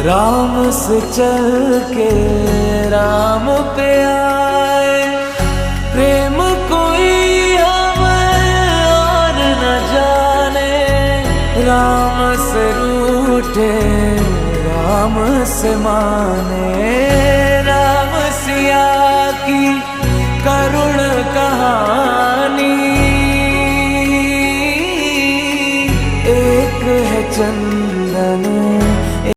राम से चल के राम पे आए, प्रेम कोई हमें और न जाने। राम से रूठे राम से माने, राम सिया की करुण कहानी